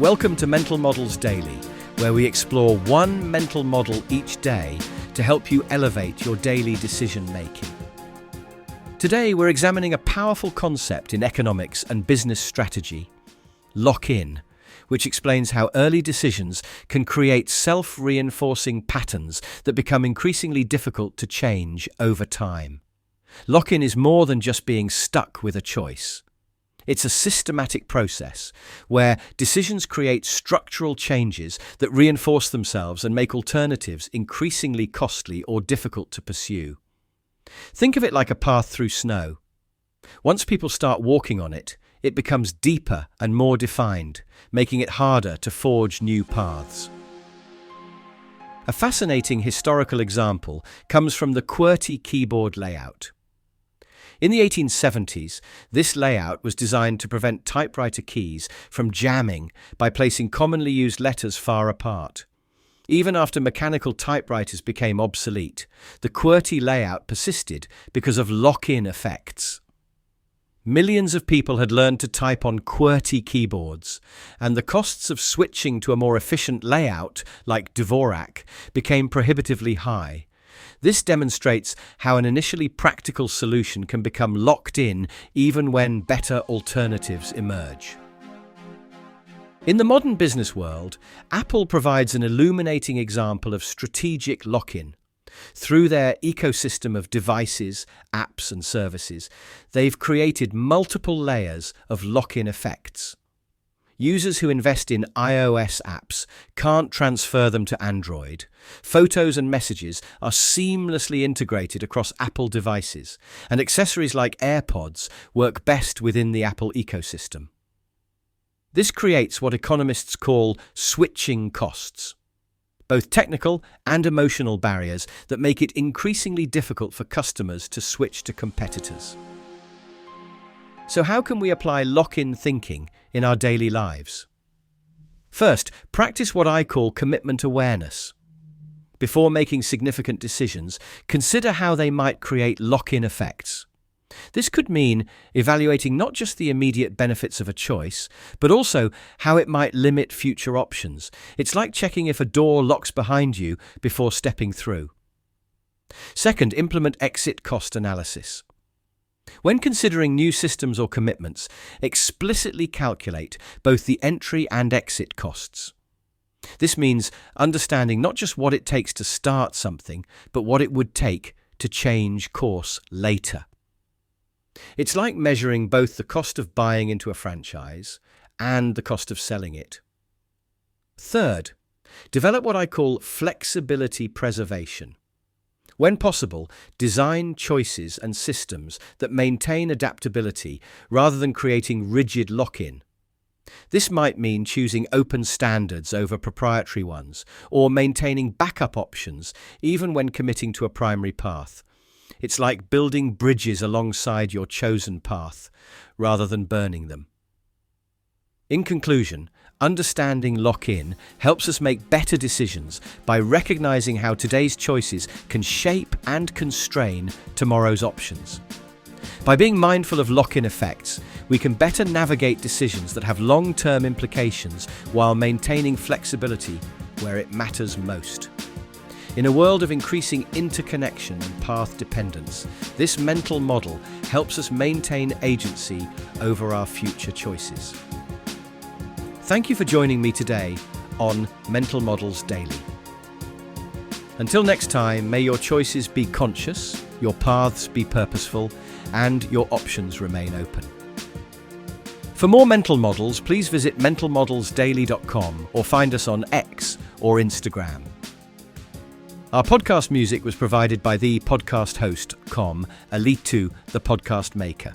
Welcome to Mental Models Daily, where we explore one mental model each day to help you elevate your daily decision-making. Today, we're examining a powerful concept in economics and business strategy, lock-in, which explains how early decisions can create self-reinforcing patterns that become increasingly difficult to change over time. Lock-in is more than just being stuck with a choice. It's a systematic process where decisions create structural changes that reinforce themselves and make alternatives increasingly costly or difficult to pursue. Think of it like a path through snow. Once people start walking on it, it becomes deeper and more defined, making it harder to forge new paths. A fascinating historical example comes from the QWERTY keyboard layout. In the 1870s, this layout was designed to prevent typewriter keys from jamming by placing commonly used letters far apart. Even after mechanical typewriters became obsolete, the QWERTY layout persisted because of lock-in effects. Millions of people had learned to type on QWERTY keyboards, and the costs of switching to a more efficient layout, like Dvorak, became prohibitively high. This demonstrates how an initially practical solution can become locked in even when better alternatives emerge. In the modern business world, Apple provides an illuminating example of strategic lock-in. Through their ecosystem of devices, apps, and services, they've created multiple layers of lock-in effects. Users who invest in iOS apps can't transfer them to Android. Photos and messages are seamlessly integrated across Apple devices, and accessories like AirPods work best within the Apple ecosystem. This creates what economists call switching costs, both technical and emotional barriers that make it increasingly difficult for customers to switch to competitors. So how can we apply lock-in thinking in our daily lives? First, practice what I call commitment awareness. Before making significant decisions, consider how they might create lock-in effects. This could mean evaluating not just the immediate benefits of a choice, but also how it might limit future options. It's like checking if a door locks behind you before stepping through. Second, implement exit cost analysis. When considering new systems or commitments, explicitly calculate both the entry and exit costs. This means understanding not just what it takes to start something, but what it would take to change course later. It's like measuring both the cost of buying into a franchise and the cost of selling it. Third, develop what I call flexibility preservation. When possible, design choices and systems that maintain adaptability rather than creating rigid lock-in. This might mean choosing open standards over proprietary ones, or maintaining backup options even when committing to a primary path. It's like building bridges alongside your chosen path, rather than burning them. In conclusion, understanding lock-in helps us make better decisions by recognizing how today's choices can shape and constrain tomorrow's options. By being mindful of lock-in effects, we can better navigate decisions that have long-term implications while maintaining flexibility where it matters most. In a world of increasing interconnection and path dependence, this mental model helps us maintain agency over our future choices. Thank you for joining me today on Mental Models Daily. Until next time, may your choices be conscious, your paths be purposeful, and your options remain open. For more mental models, please visit mentalmodelsdaily.com or find us on X or Instagram. Our podcast music was provided by the Podcast Host, Alitu, the podcast maker.